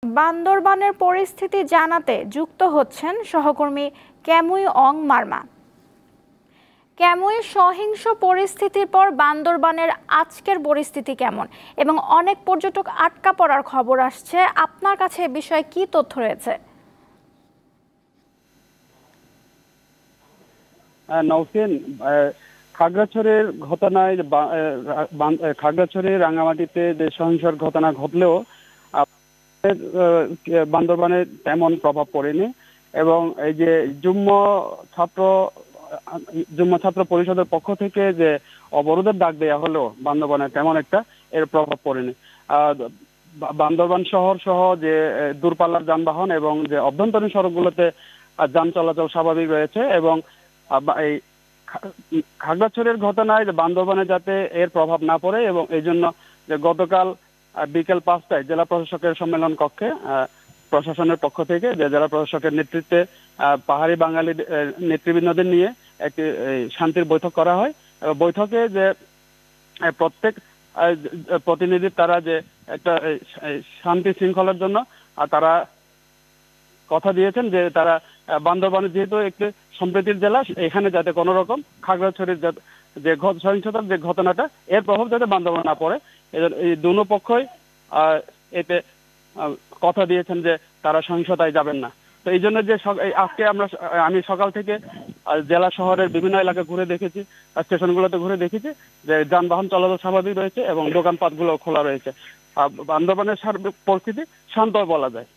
বান্দরবানের পরিস্থিতি জানাতে যুক্ত হচ্ছেন সহকর্মী ক্যামুই অং মারমা। ক্যামুই, সহিংস পরিস্থিতির পর বান্দরবানের আজকের পরিস্থিতি কেমন এবং অনেক পর্যটক আটকা পড়ার খবর আসছে, আপনার কাছে এ বিষয়ে কি তথ্য রয়েছে? নওশীন, খাগড়াছড়ির ঘটনায় খাগড়াছড়ির রাঙামাটিতে যে সহিংসর ঘটনা ঘটলেও বান্দরবানে তেমন প্রভাব পড়েনি। এবং এই যে যুগ্ম ছাত্র পরিষদের পক্ষ থেকে যে অবরোধের ডাক দেওয়া হলো, বান্দরবানে তেমন একটা এর প্রভাব পড়েনি। বান্দরবান শহর সহ যে দূরপাল্লার যানবাহন এবং যে অভ্যন্তরীণ সড়কগুলোতে যান চলাচল স্বাভাবিক রয়েছে। এবং এই খাগড়াছড়ির ঘটনায় বান্দরবানে যাতে এর প্রভাব না পড়ে, এবং এই জন্য যে গতকাল বিকেল 5টায় জেলা প্রশাসকের সম্মেলন কক্ষে প্রশাসনের পক্ষ থেকে যে জেলা প্রশাসকের নেতৃত্বে পাহাড়ি বাঙালি নেতৃবৃন্দদের নিয়ে একটি শান্তির বৈঠক করা হয়। বৈঠকে যে প্রত্যেক প্রতিনিধি তারা যে একটা শান্তি শৃঙ্খলার জন্য তারা কথা দিয়েছেন যে তারা বান্দরবানে যেহেতু একটি সম্প্রীতির জেলা, এখানে যাতে কোনো রকম খাগড়াছড়ির যে সহিংসতার যে ঘটনাটা এর প্রভাব যাতে বান্দরবান না পড়ে, এই দুনো পক্ষই এতে কথা দিয়েছেন যে তারা সহিংসতায় যাবেন না। তো এই জন্য যে আজকে আমি সকাল থেকে জেলা শহরের বিভিন্ন এলাকা ঘুরে দেখেছি, স্টেশনগুলোতে ঘুরে দেখেছি যে যানবাহন চলাচল স্বাভাবিক রয়েছে এবং দোকানপাটগুলো খোলা রয়েছে। বান্দরবানের সার্বিক পরিস্থিতি শান্ত বলা যায়।